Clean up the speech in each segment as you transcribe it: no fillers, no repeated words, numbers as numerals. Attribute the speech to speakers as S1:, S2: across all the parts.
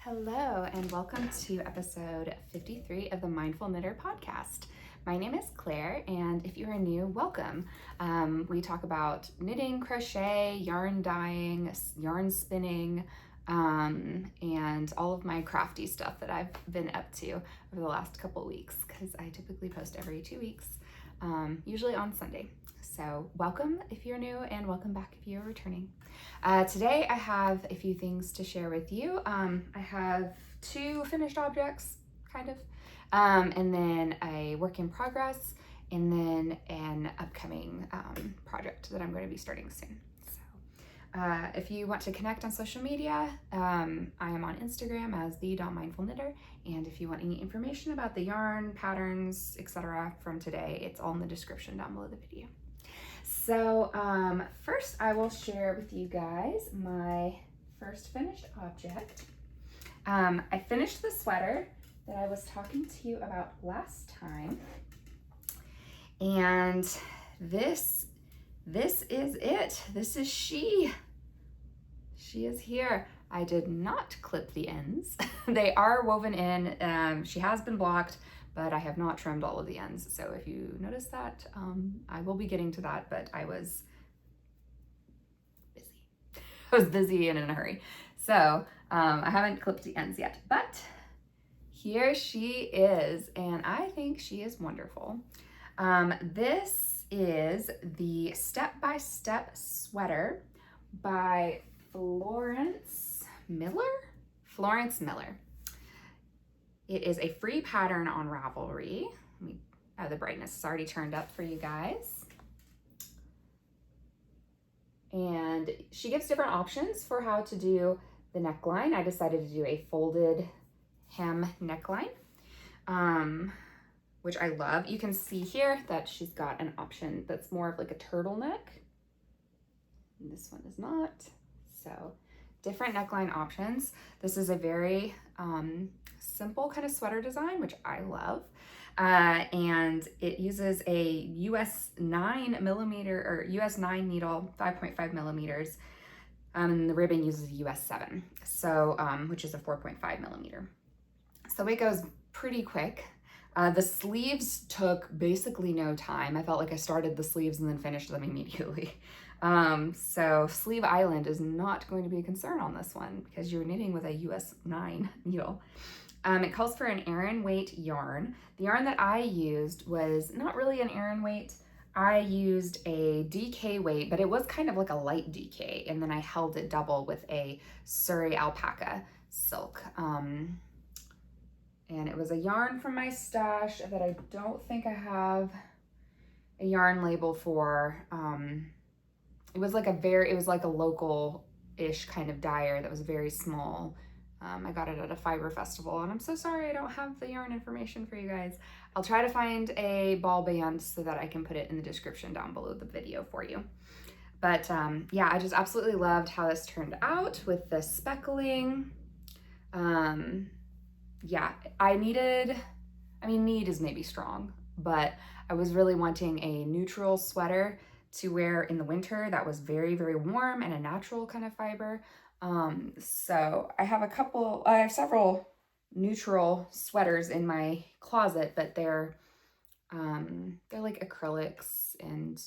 S1: Hello, and welcome to episode 53 of the Mindful Knitter podcast. My name is Claire, and if you are new, welcome. We talk about knitting, crochet, yarn dyeing, yarn spinning, and all of my crafty stuff that I've been up to over the last couple weeks, because I typically post every 2 weeks, usually on Sunday. So welcome if you're new, and welcome back if you're returning. Today I have a few things to share with you. I have 2 finished objects, kind of, and then a work in progress, and then an upcoming project that I'm going to be starting soon. So if you want to connect on social media, I am on Instagram as the.mindfulknitter, and if you want any information about the yarn, patterns, etc. from today, it's all in the description down below the video. So first I will share with you guys my first finished object. I finished the sweater that I was talking to you about last time, and this is it. This is she. She is here. I did not clip the ends. They are woven in. She has been blocked, but I have not trimmed all of the ends. So if you notice that, I will be getting to that, but I was busy. I was busy and in a hurry. So I haven't clipped the ends yet, but here she is, and I think she is wonderful. This is the Step-by-Step Sweater by Florence Miller? Florence Miller. It is a free pattern on Ravelry. Let me, the brightness is already turned up for you guys. And she gives different options for how to do the neckline. I decided to do a folded hem neckline, which I love. You can see here that she's got an option that's more of like a turtleneck. And this one is not. So different neckline options. This is a very simple kind of sweater design, which I love. And it uses a US 9 millimeter or US 9 needle, 5.5 millimeters. And the ribbon uses US 7, so which is a 4.5 millimeter. So it goes pretty quick. The sleeves took basically no time. I felt like I started the sleeves and then finished them immediately. So Sleeve Island is not going to be a concern on this one because you're knitting with a US 9 needle. It calls for an Aran weight yarn. The yarn that I used was not really an Aran weight. I used a DK weight, but it was kind of like a light DK, and then I held it double with a suri alpaca silk. And it was a yarn from my stash that I don't think I have a yarn label for. It was like a local-ish kind of dyer that was very small. I got it at a fiber festival, and I'm so sorry I don't have the yarn information for you guys. I'll try to find a ball band so that I can put it in the description down below the video for you. But yeah, I just absolutely loved how this turned out with the speckling. Yeah, need is maybe strong, but I was really wanting a neutral sweater to wear in the winter that was very, very warm and a natural kind of fiber. So I have several neutral sweaters in my closet, but they're like acrylics and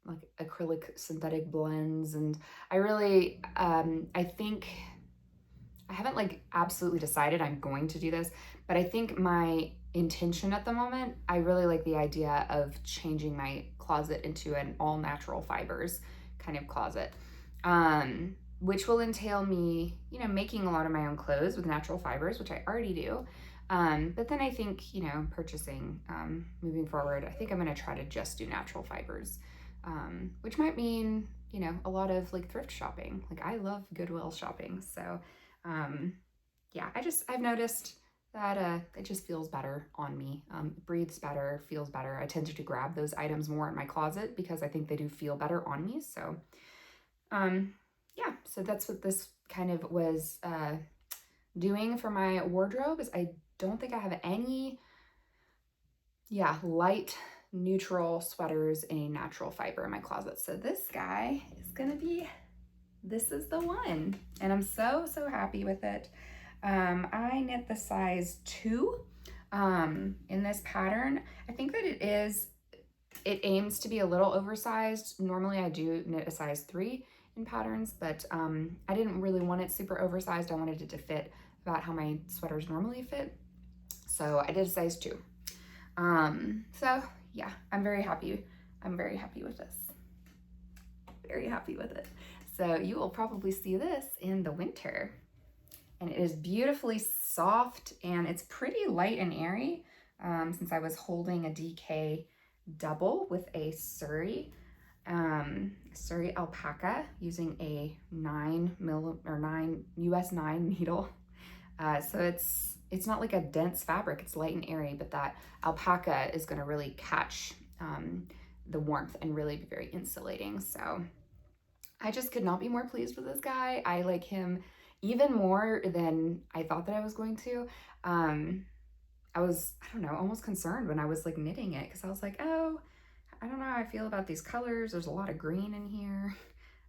S1: like acrylic synthetic blends. And I really, I think I haven't like absolutely decided I'm going to do this, but I think my intention at the moment, I really like the idea of changing my closet into an all natural fibers kind of closet. Which will entail me, making a lot of my own clothes with natural fibers, which I already do. But then I think, purchasing, moving forward, I think I'm going to try to just do natural fibers, which might mean, a lot of like thrift shopping. Like I love Goodwill shopping. So, yeah, I've noticed that it just feels better on me. Breathes better, feels better. I tend to grab those items more in my closet because I think they do feel better on me. So, yeah, so that's what this kind of was doing for my wardrobe. Is I don't think I have any, light neutral sweaters in a natural fiber in my closet. So this guy is gonna be, this is the one, and I'm so happy with it. I knit the size 2 in this pattern. I think that it aims to be a little oversized. Normally I do knit a size 3 in patterns, but I didn't really want it super oversized. I wanted it to fit about how my sweaters normally fit. So I did a size 2. So yeah, I'm very happy. I'm very happy with this. Very happy with it. So you will probably see this in the winter. And it is beautifully soft and it's pretty light and airy since I was holding a DK double with a suri alpaca using a 9 US 9 needle. So it's not like a dense fabric, it's light and airy, but that alpaca is going to really catch the warmth and really be very insulating. So I just could not be more pleased with this guy. I like him even more than I thought that I was going to. I was, I don't know, almost concerned when I was like knitting it, because I was like, oh, I don't know how I feel about these colors. There's a lot of green in here.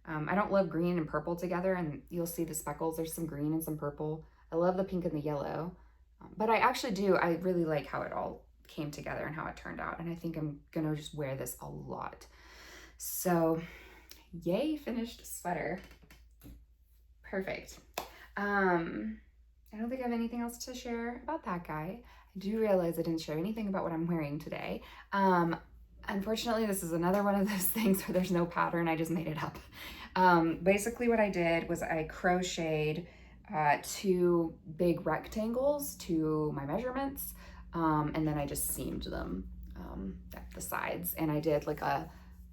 S1: I don't love green and purple together, and you'll see the speckles. There's some green and some purple. I love the pink and the yellow, but I actually do. I really like how it all came together and how it turned out, and I think I'm gonna just wear this a lot. So yay, finished sweater. Perfect. I don't think I have anything else to share about that guy. I do realize I didn't share anything about what I'm wearing today. Unfortunately, this is another one of those things where there's no pattern. I just made it up. Basically what I did was I crocheted 2 big rectangles to my measurements, and then I just seamed them at the sides, and I did like I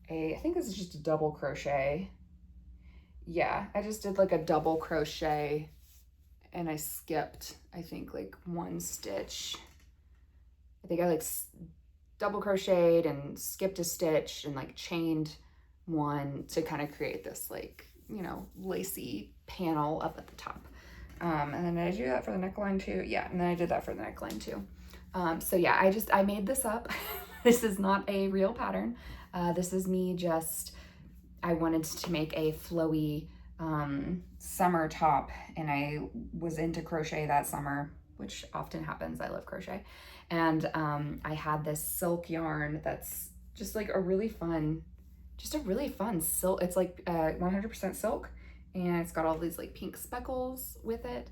S1: think this is just a double crochet. Yeah, I just did like a double crochet, and I skipped, I think, like 1 stitch. I think I like double crocheted and skipped a stitch and like chained 1 to kind of create this like, you know, lacy panel up at the top. And then did I do that for the neckline too? Yeah, and then I did that for the neckline too. So yeah, I made this up. This is not a real pattern. This is me just, I wanted to make a flowy summer top, and I was into crochet that summer, which often happens. I love crochet. And I had this silk yarn that's just like a really fun silk. It's like 100% silk, and it's got all these like pink speckles with it.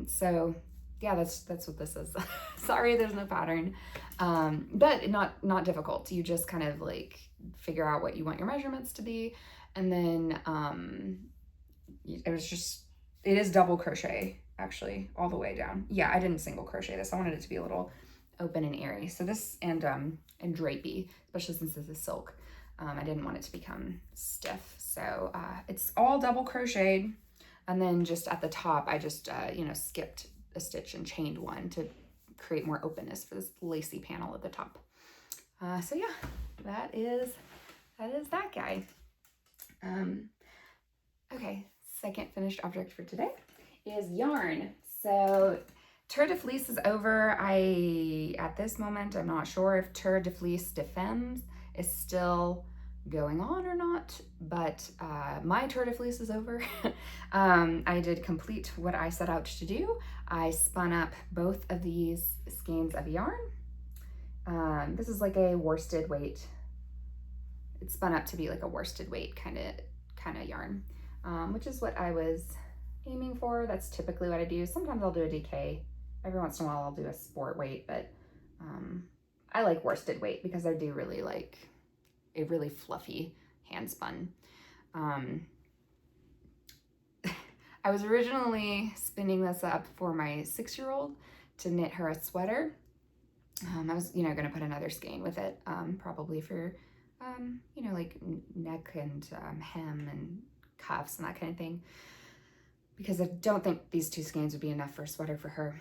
S1: So yeah, that's what this is. Sorry, there's no pattern, but not difficult. You just kind of like figure out what you want your measurements to be, and then it is double crochet actually all the way down. Yeah, I didn't single crochet this. I wanted it to be a little open and airy. So this and drapey, especially since this is silk. I didn't want it to become stiff. So it's all double crocheted, and then just at the top I just you know, skipped a stitch and chained 1 to create more openness for this lacy panel at the top. So yeah, that is that guy. Okay, second finished object for today is yarn. So Tour de Fleece is over. At this moment, I'm not sure if Tour de Fleece de Femmes is still going on or not, but my Tour de Fleece is over. I did complete what I set out to do. I spun up both of these skeins of yarn. This is like a worsted weight. It's spun up to be like a worsted weight kind of yarn, which is what I was aiming for. That's typically what I do. Sometimes I'll do a DK. Every once in a while I'll do a sport weight, but I like worsted weight because I do really like a really fluffy hand spun. I was originally spinning this up for my 6-year-old to knit her a sweater. I was, you know, going to put another skein with it, probably for, you know, like neck and hem and cuffs and that kind of thing, because I don't think these 2 skeins would be enough for a sweater for her.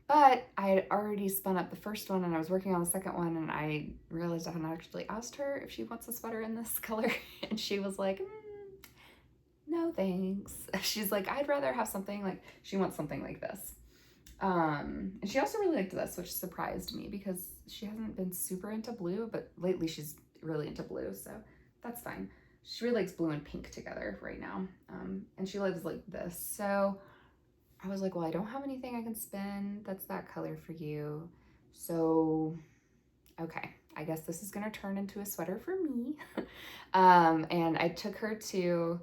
S1: But I had already spun up the first one, and I was working on the second one, and I realized I hadn't actually asked her if she wants a sweater in this color, and she was like, no thanks. She's like, I'd rather have something like, she wants something like this. And she also really liked this, which surprised me because she hasn't been super into blue, but lately she's really into blue, so that's fine. She really likes blue and pink together right now, and she lives like this. So I was like, well, I don't have anything I can spin that's that color for you. So, okay, I guess this is gonna turn into a sweater for me. And I took her to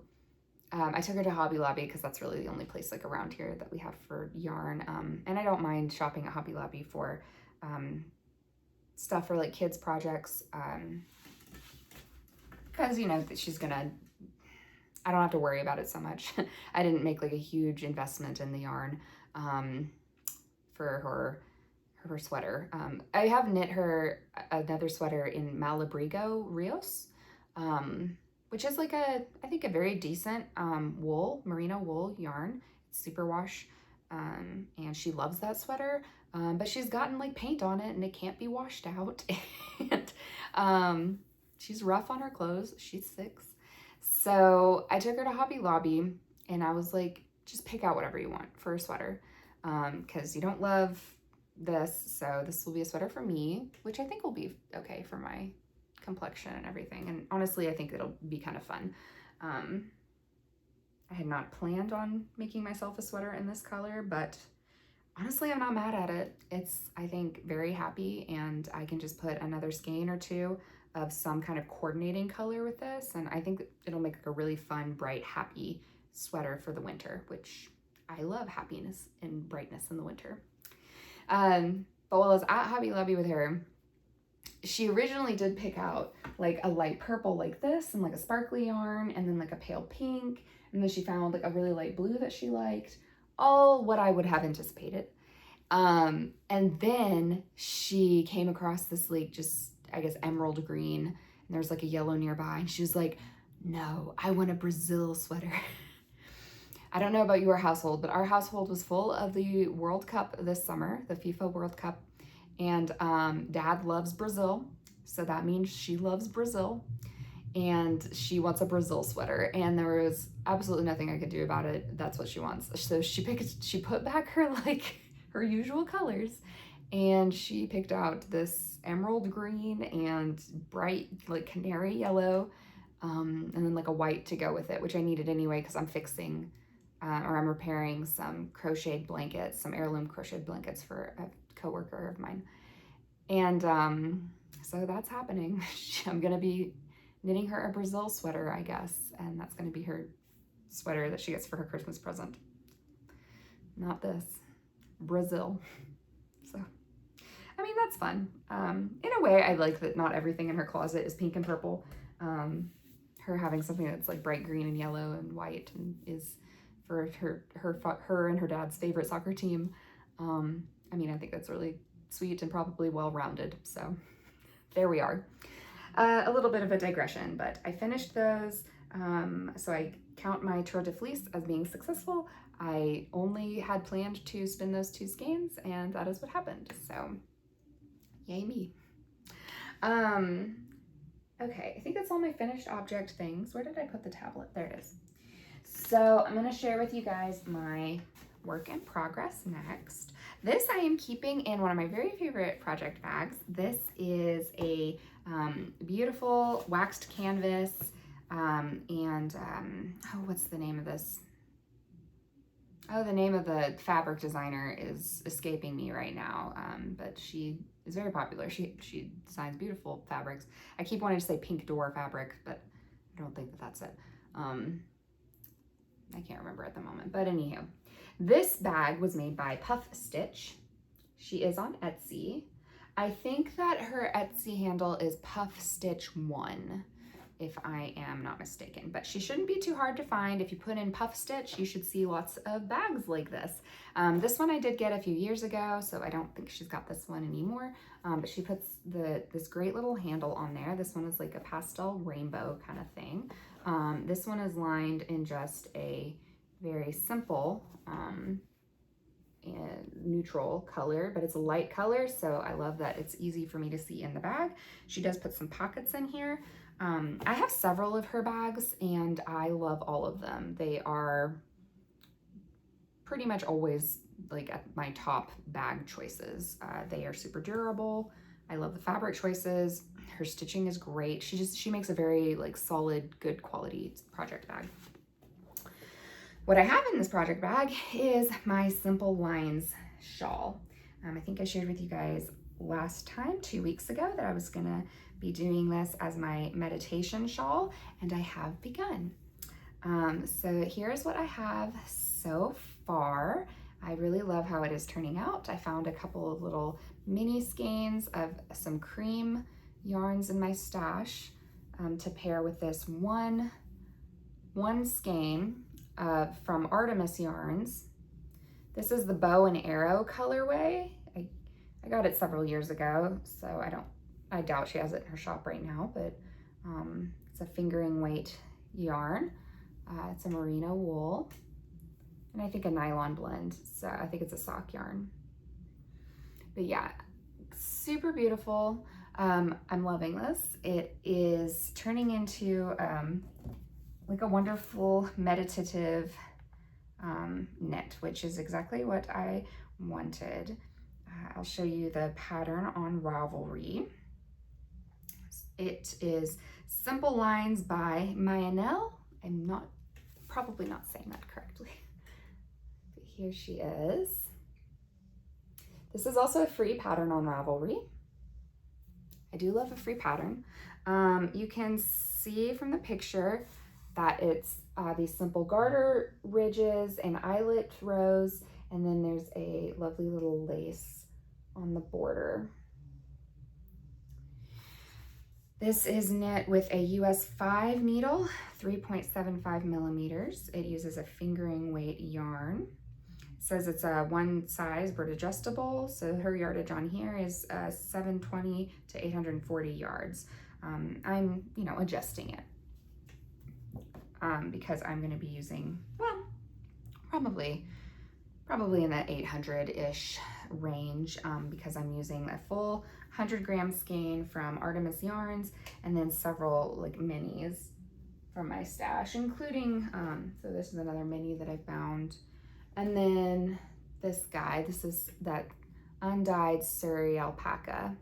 S1: Hobby Lobby because that's really the only place like around here that we have for yarn. And I don't mind shopping at Hobby Lobby for stuff for like kids projects. Because, you know, I don't have to worry about it so much. I didn't make like a huge investment in the yarn for her sweater. I have knit her another sweater in Malabrigo Rios, which is like I think a very decent merino wool yarn. It's superwash, and she loves that sweater, but she's gotten like paint on it and it can't be washed out. And she's rough on her clothes. She's 6. So I took her to Hobby Lobby and I was like, just pick out whatever you want for a sweater, because you don't love this, so this will be a sweater for me, which I think will be okay for my complexion and everything. And honestly, I think it'll be kind of fun. I had not planned on making myself a sweater in this color, but honestly, I'm not mad at it. It's, I think, very happy, and I can just put another skein or two of some kind of coordinating color with this, and I think it'll make like a really fun, bright, happy sweater for the winter, which I love happiness and brightness in the winter. But while I was at Hobby Lobby with her, she originally did pick out like a light purple like this and like a sparkly yarn, and then like a pale pink, and then she found like a really light blue that she liked, all what I would have anticipated. And then she came across this like just, I guess, emerald green, and there's like a yellow nearby, and she was like, no, I want a Brazil sweater. I don't know about your household, but our household was full of the World Cup this summer, the FIFA World Cup, and Dad loves Brazil, so that means she loves Brazil, and she wants a Brazil sweater, and there was absolutely nothing I could do about it. That's what she wants. So she put back her like her usual colors, and she picked out this emerald green and bright like canary yellow, and then like a white to go with it, which I needed anyway because I'm fixing or I'm repairing some crocheted blankets, some heirloom crocheted blankets for a coworker of mine. And so that's happening. I'm gonna be knitting her a Brazil sweater, I guess, and that's gonna be her sweater that she gets for her Christmas present. Not this, Brazil. So, I mean, that's fun. In a way, I like that not everything in her closet is pink and purple. Her having something that's like bright green and yellow and white and is for her and her dad's favorite soccer team. I mean, I think that's really sweet and probably well-rounded. So there we are. A little bit of a digression, but I finished those. So I count my tour de fleece as being successful. I only had planned to spin those 2 skeins, and that is what happened. So yay me. Okay, I think that's all my finished object things. Where did I put the tablet? There it is. So I'm gonna share with you guys my work in progress next. This I am keeping in one of my very favorite project bags. This is a beautiful waxed canvas, what's the name of this? Oh, the name of the fabric designer is escaping me right now, but she is very popular. She designs beautiful fabrics. I keep wanting to say Pink Door fabric, but I don't think that that's it. I can't remember at the moment, but anywho, this bag was made by Puff Stitch. She is on Etsy. I think that her Etsy handle is Puff Stitch 1, if I am not mistaken, but she shouldn't be too hard to find. If you put in Puff Stitch, you should see lots of bags like this. This one I did get a few years ago, so I don't think she's got this one anymore, but she puts this great little handle on there. This one is like a pastel rainbow kind of thing. This one is lined in just a very simple neutral color, but it's a light color, so I love that it's easy for me to see in the bag. She does put some pockets in here. I have several of her bags and I love all of them. They are pretty much always like at my top bag choices. They are super durable. I love the fabric choices. Her stitching is great. She makes a very like solid, good quality project bag. What I have in this project bag is my Simple Lines shawl. I think I shared with you guys last time, 2 weeks ago, that I was gonna be doing this as my meditation shawl, and I have begun. So here's what I have so far. I really love how it is turning out. I found a couple of little mini skeins of some cream yarns in my stash to pair with this one skein from Artemis Yarns. This is the bow and arrow colorway. I got it several years ago, so I doubt she has it in her shop right now, but it's a fingering weight yarn. It's a merino wool, and I think a nylon blend, so I think it's a sock yarn. But yeah, super beautiful. I'm loving this. It is turning into like a wonderful meditative knit, which is exactly what I wanted. I'll show you the pattern on Ravelry. It is Simple Lines by Maanel. I'm probably not saying that correctly, but here she is. This is also a free pattern on Ravelry. I do love a free pattern. You can see from the picture that it's these simple garter ridges and eyelet rows, and then there's a lovely little lace on the border. This is knit with a US 5 needle, 3.75 millimeters. It uses a fingering weight yarn. It says it's a one size but adjustable, so her yardage on here is 720 to 840 yards. I'm, adjusting it because I'm going to be using, well, probably in that 800-ish range because I'm using a full 100-gram skein from Artemis Yarns and then several like minis from my stash, including, so this is another mini that I found. And then this guy, this is that undyed suri alpaca.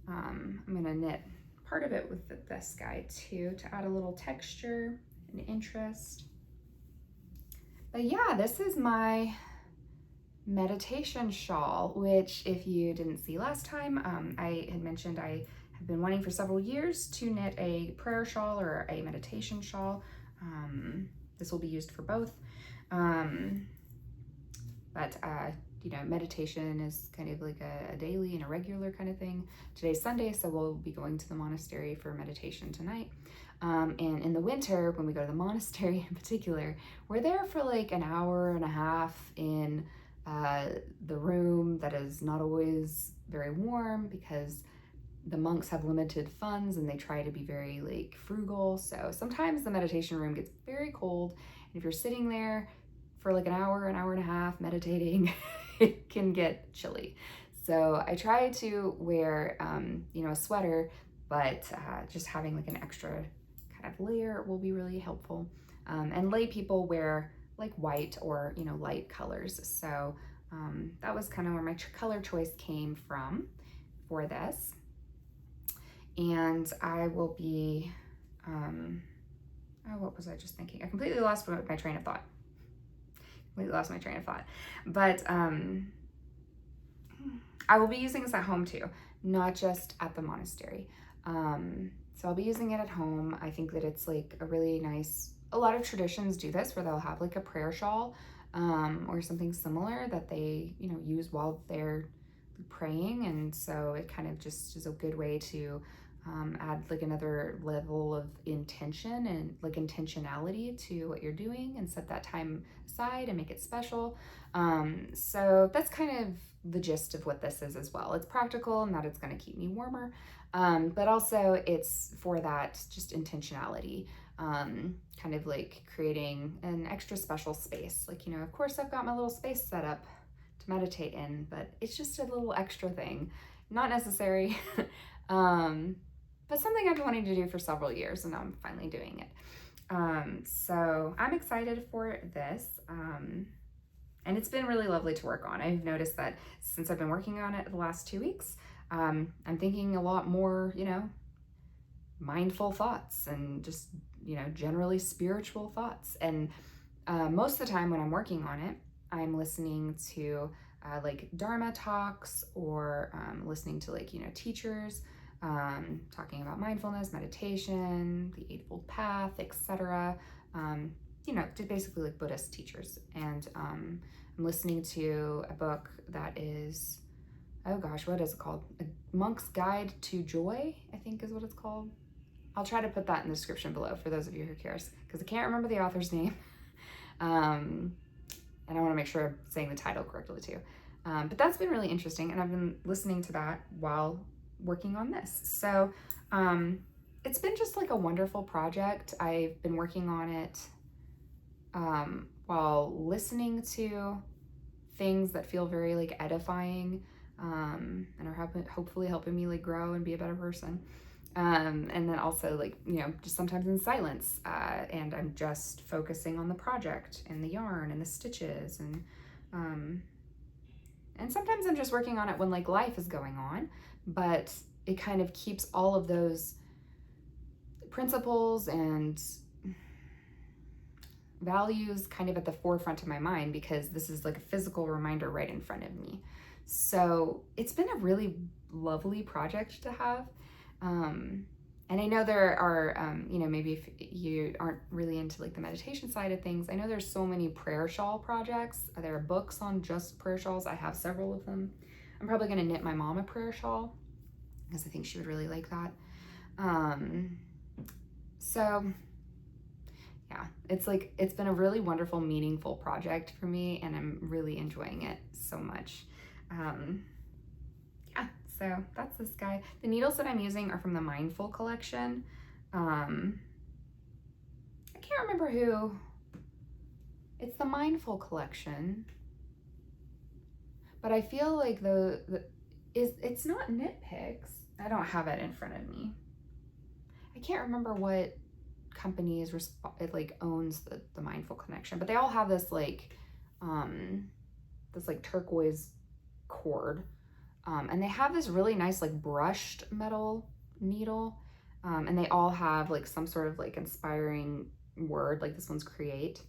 S1: I'm gonna knit part of it with this guy too to add a little texture and interest. But yeah, this is my meditation shawl, which if you didn't see last time, I had mentioned I have been wanting for several years to knit a prayer shawl or a meditation shawl. This will be used for both. Meditation is kind of like a daily and a regular kind of thing. Today's Sunday, so we'll be going to the monastery for meditation tonight. And in the winter, when we go to the monastery in particular, we're there for like an hour and a half in the room that is not always very warm because the monks have limited funds and they try to be very like frugal. So sometimes the meditation room gets very cold, and if you're sitting there for like an hour and a half meditating, it can get chilly. So I try to wear, a sweater, but just having like an extra kind of layer will be really helpful. And lay people wear like white or, light colors. So that was kind of where my color choice came from for this. And I will be, what was I just thinking? I completely lost my train of thought. But I will be using this at home too, not just at the monastery. So I'll be using it at home. I think that it's like a really nice, a lot of traditions do this where they'll have like a prayer shawl or something similar that they, use while they're praying. And so it kind of just is a good way to add like another level of intention and like intentionality to what you're doing and set that time aside and make it special. So that's kind of the gist of what this is as well. It's practical and that it's going to keep me warmer, but also it's for that just intentionality, kind of like creating an extra special space. Like, of course I've got my little space set up to meditate in, but it's just a little extra thing, not necessary. But something I've been wanting to do for several years, and now I'm finally doing it. So I'm excited for this. And it's been really lovely to work on. I've noticed that since I've been working on it the last 2 weeks, I'm thinking a lot more, mindful thoughts and just, generally spiritual thoughts. And most of the time when I'm working on it, I'm listening to like Dharma talks, or listening to like, teachers talking about mindfulness, meditation, the Eightfold Path, etc. Basically like Buddhist teachers. And I'm listening to a book that is, oh gosh, what is it called? A Monk's Guide to Joy, I think is what it's called. I'll try to put that in the description below for those of you who cares, because I can't remember the author's name. And I want to make sure I'm saying the title correctly too. But that's been really interesting, and I've been listening to that while working on this. So it's been just like a wonderful project. I've been working on it while listening to things that feel very like edifying, and are hopefully helping me like grow and be a better person. And then also like, just sometimes in silence, and I'm just focusing on the project and the yarn and the stitches, and sometimes I'm just working on it when like life is going on, but it kind of keeps all of those principles and values kind of at the forefront of my mind, because this is like a physical reminder right in front of me. So it's been a really lovely project to have. And I know there are, maybe if you aren't really into like the meditation side of things, I know there's so many prayer shawl projects. There are books on just prayer shawls. I have several of them. I'm probably going to knit my mom a prayer shawl, because I think she would really like that. So yeah, it's been a really wonderful, meaningful project for me, and I'm really enjoying it so much. Yeah, so that's this guy. The needles that I'm using are from the Mindful collection. I can't remember who. It's the Mindful collection, but I feel like it's not Knit Picks. I don't have it in front of me. I can't remember what company owns the Mindful connection, but they all have this like turquoise cord, and they have this really nice like brushed metal needle, and they all have like some sort of like inspiring word, like this one's create,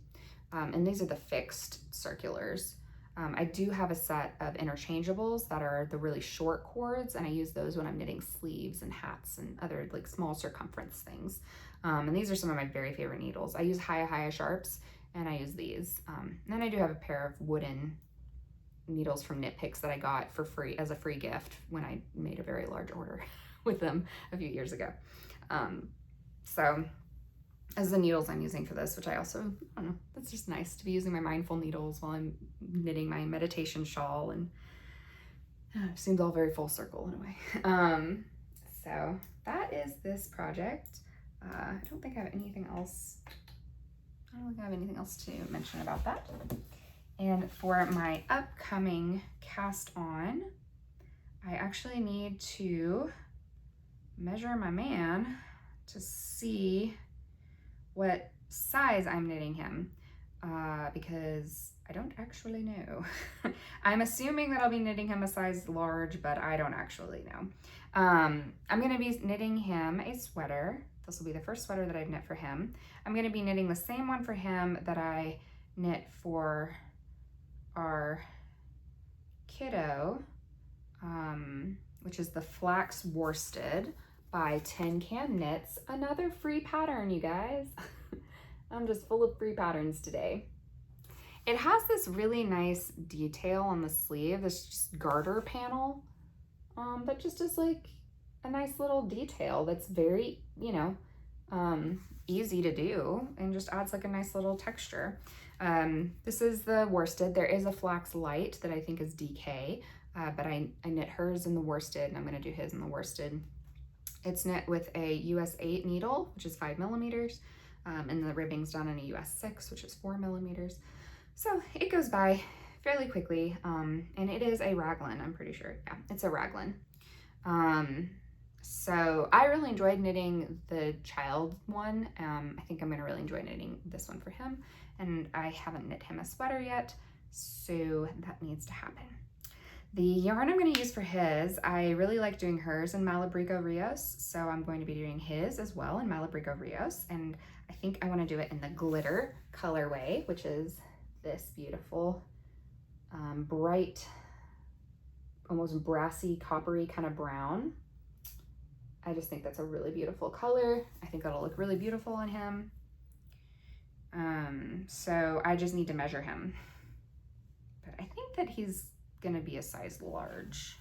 S1: and these are the fixed circulars. I do have a set of interchangeables that are the really short cords, and I use those when I'm knitting sleeves and hats and other like small circumference things. And these are some of my very favorite needles. I use Hiya Sharps, and I use these. And then I do have a pair of wooden needles from Knit Picks that I got for free as a free gift when I made a very large order with them a few years ago. So as the needles I'm using for this, which I don't know, that's just nice to be using my mindful needles while I'm knitting my meditation shawl, and it seems all very full circle in a way. So that is this project. I don't think I have anything else. I don't think I have anything else to mention about that. And for my upcoming cast on, I actually need to measure my man to see what size I'm knitting him, because I don't actually know. I'm assuming that I'll be knitting him a size large, but I don't actually know. I'm gonna be knitting him a sweater. This will be the first sweater that I've knit for him. I'm gonna be knitting the same one for him that I knit for our kiddo, which is the Flax worsted by Tin Can Knits. Another free pattern, you guys. I'm just full of free patterns today. It has this really nice detail on the sleeve, this just garter panel, that just is like a nice little detail that's very, easy to do, and just adds like a nice little texture. This is the worsted. There is a Flax light that I think is DK, but I knit hers in the worsted, and I'm gonna do his in the worsted. It's knit with a US 8 needle, which is 5 millimeters, and the ribbing's done in a US 6, which is 4 millimeters. So it goes by fairly quickly, and it is a raglan, I'm pretty sure. Yeah, it's a raglan. So I really enjoyed knitting the child one. I think I'm gonna really enjoy knitting this one for him, and I haven't knit him a sweater yet, so that needs to happen. The yarn I'm going to use for his, I really like doing hers in Malabrigo Rios, so I'm going to be doing his as well in Malabrigo Rios, and I think I want to do it in the glitter colorway, which is this beautiful bright, almost brassy, coppery kind of brown. I just think that's a really beautiful color. I think that'll look really beautiful on him. So I just need to measure him, but I think that he's gonna be a size large,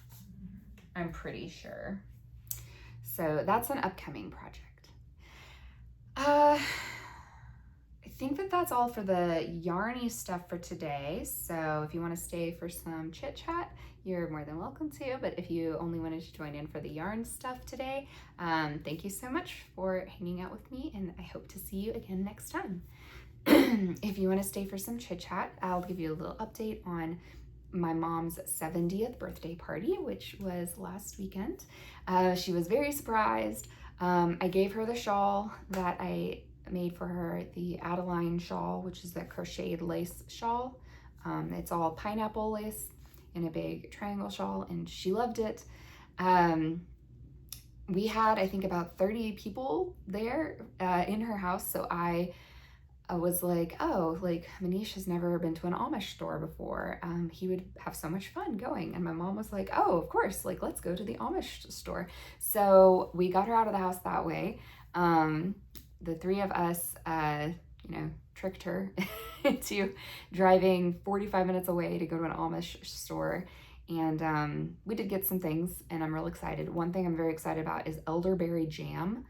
S1: I'm pretty sure. So that's an upcoming project. I think that that's all for the yarny stuff for today. So if you want to stay for some chit chat, you're more than welcome to, but if you only wanted to join in for the yarn stuff today, thank you so much for hanging out with me, and I hope to see you again next time. If you want to stay for some chit chat, I'll give you a little update on my mom's 70th birthday party, which was last weekend. She was very surprised. I gave her the shawl that I made for her, the Adeline shawl, which is the crocheted lace shawl. It's all pineapple lace in a big triangle shawl, and she loved it. We had, I think, about 30 people there in her house, so I was like, oh, like Manish has never been to an Amish store before. He would have so much fun going. And my mom was like, oh, of course, like let's go to the Amish store. So we got her out of the house that way. The three of us, tricked her into driving 45 minutes away to go to an Amish store. And we did get some things, and I'm real excited. One thing I'm very excited about is elderberry jam.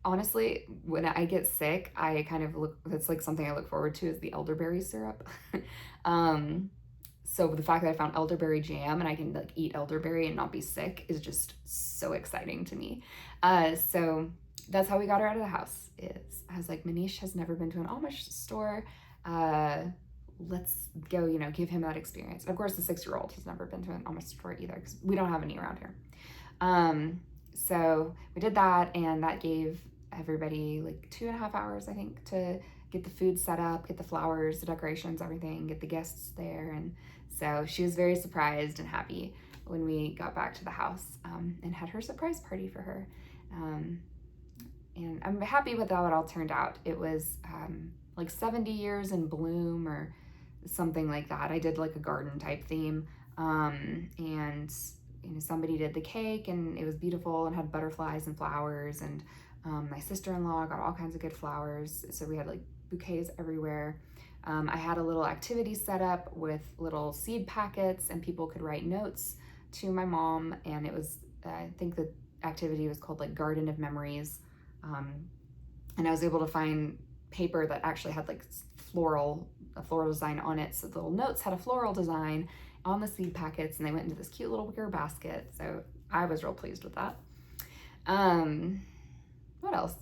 S1: Honestly, when I get sick, I kind of that's like something I look forward to is the elderberry syrup. So the fact that I found elderberry jam and I can like eat elderberry and not be sick is just so exciting to me. So that's how we got her out of the house. I was like, Manish has never been to an Amish store. Let's go, give him that experience. And of course, the 6-year-old has never been to an Amish store either because we don't have any around here. So we did that, and that gave everybody like 2.5 hours, I think, to get the food set up, get the flowers, the decorations, everything, get the guests there. And so she was very surprised and happy when we got back to the house and had her surprise party for her. And I'm happy with how it all turned out. It was like 70 years in bloom or something like that. I did like a garden type theme. And somebody did the cake, and it was beautiful and had butterflies and flowers, and my sister-in-law got all kinds of good flowers, so we had like bouquets everywhere. I had a little activity set up with little seed packets, and people could write notes to my mom, and it was, I think the activity was called like Garden of Memories, and I was able to find paper that actually had like a floral design on it, so the little notes had a floral design on the seed packets, and they went into this cute little wicker basket. So I was real pleased with that. What else?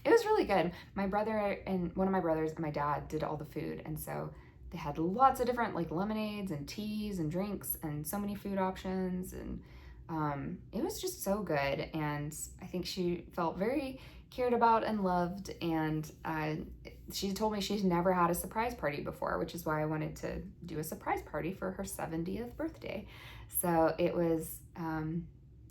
S1: It was really good. My brother and one of my brothers and my dad did all the food, and so they had lots of different like lemonades and teas and drinks and so many food options, and it was just so good. And I think she felt very cared about and loved, and she told me she's never had a surprise party before, which is why I wanted to do a surprise party for her 70th birthday. So it was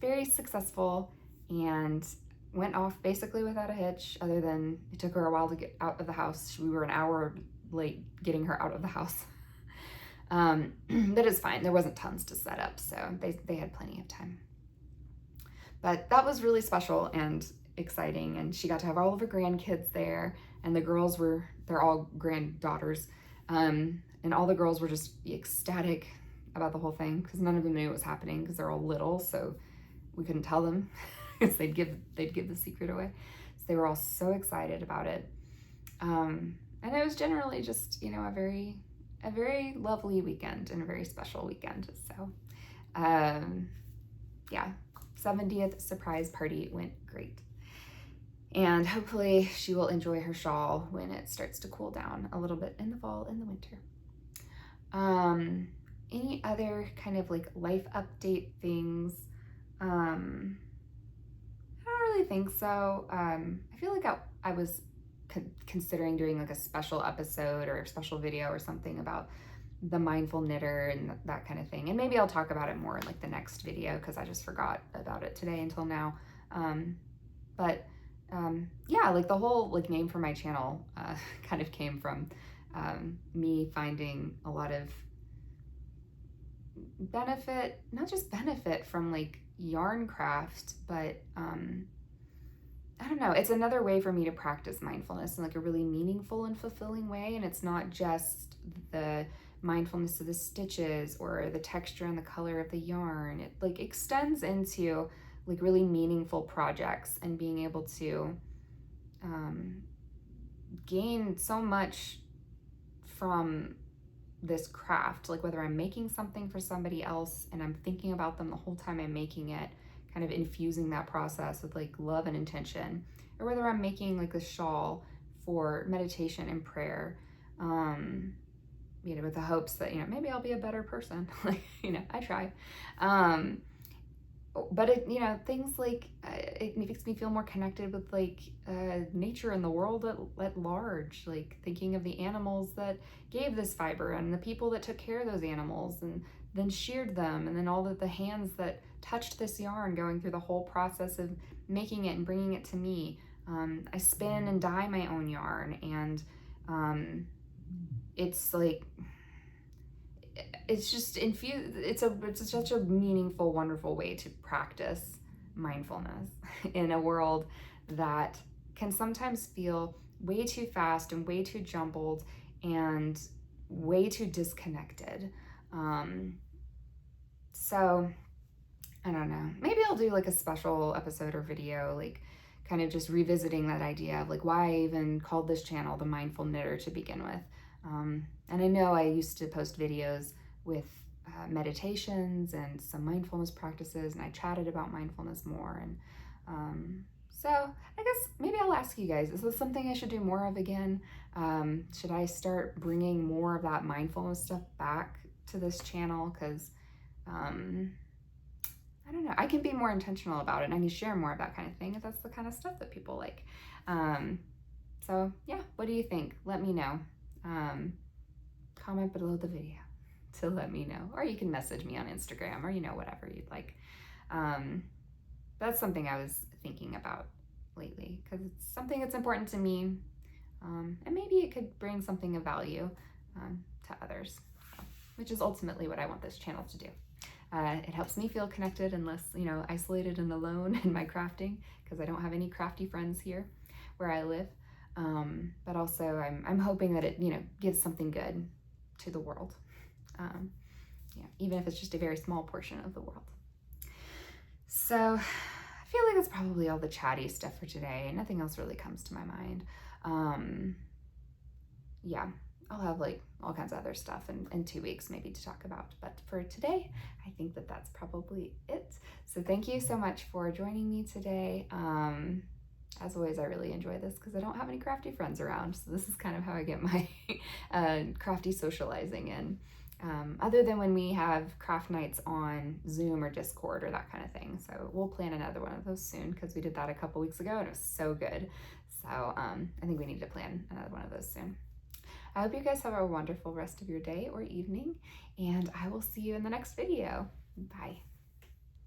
S1: very successful and went off basically without a hitch, other than it took her a while to get out of the house. We were an hour late getting her out of the house. But it's fine. There wasn't tons to set up, so they had plenty of time. But that was really special and exciting, and she got to have all of her grandkids there, and the girls they're all granddaughters, and all the girls were just ecstatic about the whole thing because none of them knew it was happening because they're all little, so we couldn't tell them because they'd give the secret away. So they were all so excited about it, and it was generally just a very lovely weekend and a very special weekend. So yeah, 70th surprise party went great. And hopefully she will enjoy her shawl when it starts to cool down a little bit in the fall and the winter. Any other kind of like life update things? I don't really think so. I feel like I was considering doing like a special episode or a special video or something about the mindful knitter and that kind of thing. And maybe I'll talk about it more in like the next video because I just forgot about it today until now. Yeah, like the whole like name for my channel kind of came from me finding a lot of benefit, not just benefit from like yarn craft, but I don't know, it's another way for me to practice mindfulness in like a really meaningful and fulfilling way. And it's not just the mindfulness of the stitches or the texture and the color of the yarn. It like extends into like really meaningful projects and being able to gain so much from this craft, like whether I'm making something for somebody else and I'm thinking about them the whole time I'm making it, kind of infusing that process with like love and intention, or whether I'm making like a shawl for meditation and prayer, you know, with the hopes that, you know, maybe I'll be a better person. Like, you know, I try. But it, you know, things like it makes me feel more connected with like nature and the world at large, like thinking of the animals that gave this fiber and the people that took care of those animals and then sheared them, and then all of the hands that touched this yarn going through the whole process of making it and bringing it to me. I spin and dye my own yarn, and it's like, it's just infused. It's such a meaningful, wonderful way to practice mindfulness in a world that can sometimes feel way too fast and way too jumbled and way too disconnected. So I don't know, maybe I'll do like a special episode or video, like kind of just revisiting that idea of like why I even called this channel the Mindful Knitter to begin with. And I know I used to post videos with meditations and some mindfulness practices, and I chatted about mindfulness more. And so I guess maybe I'll ask you guys, is this something I should do more of again? Should I start bringing more of that mindfulness stuff back to this channel? Because I don't know, I can be more intentional about it and I can share more of that kind of thing if that's the kind of stuff that people like. So yeah, what do you think? Let me know. Comment below the video to let me know, or you can message me on Instagram, or, you know, whatever you'd like. That's something I was thinking about lately because it's something that's important to me, and maybe it could bring something of value to others, which is ultimately what I want this channel to do. It helps me feel connected and less, you know, isolated and alone in my crafting, because I don't have any crafty friends here where I live. But also I'm hoping that it, you know, gives something good to the world. Yeah, even if it's just a very small portion of the world. So I feel like that's probably all the chatty stuff for today. Nothing else really comes to my mind. Yeah, I'll have like all kinds of other stuff in 2 weeks maybe to talk about. But for today, I think that that's probably it. So thank you so much for joining me today. As always, I really enjoy this because I don't have any crafty friends around. So this is kind of how I get my crafty socializing in. Other than when we have craft nights on Zoom or Discord or that kind of thing. So we'll plan another one of those soon because we did that a couple weeks ago and it was so good. So I think we need to plan another one of those soon. I hope you guys have a wonderful rest of your day or evening, and I will see you in the next video. Bye.